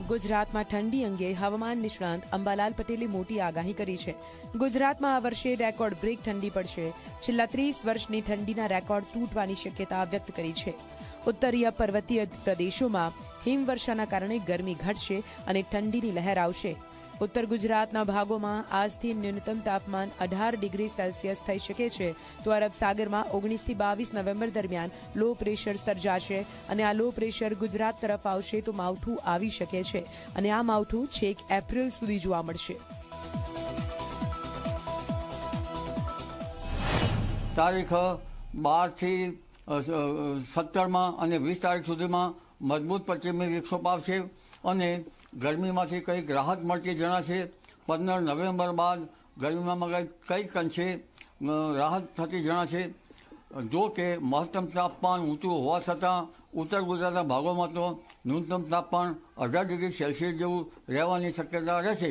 ગુજરાતમાં ઠંડી અંગે હવામાન નિષ્ણાંત અંબાલાલ પટેલે મોટી આગાહી કરી છે। ગુજરાતમાં આ વર્ષે રેકોર્ડ બ્રેક ઠંડી પડશે। છેલ્લા 30 વર્ષની ઠંડીના રેકોર્ડ તૂટવાની શક્યતા વ્યક્ત કરી છે। ઉત્તરીય પર્વતીય પ્રદેશોમાં હિમવર્ષાના કારણે ગરમી ઘટશે અને ઠંડીની લહેર આવશે। ઉત્તર ગુજરાતના ભાગોમાં આજથી ન્યૂનતમ તાપમાન 18 ડિગ્રી સેલ્સિયસ થઈ શકે છે, તો અરબ સાગરમાં 19 થી 22 નવેમ્બર દરમિયાન લો પ્રેશર સર્જાશે અને આ લો પ્રેશર ગુજરાત તરફ આવશે તો માવઠું આવી શકે છે અને આ માવઠું છેક એપ્રિલ સુધી જોવા મળશે। તારીખ 12 થી 17 અને 20 તારીખ સુધીમાં મજબૂત પશ્ચિમી વિક્ષોભ આવશે અને ગરમીમાંથી કંઈક રાહત મળતી જણાશે। 15 નવેમ્બર બાદ ગરમીમાં કંઈક અંશે રાહત થતી જણાશે। જો કે મહત્તમ તાપમાન ઊંચું હોવા છતાં ઉત્તર ગુજરાતના ભાગોમાં તો ન્યૂનતમ તાપમાન 18 ડિગ્રી સેલ્સિયસ જેવું રહેવાની શક્યતા રહેશે।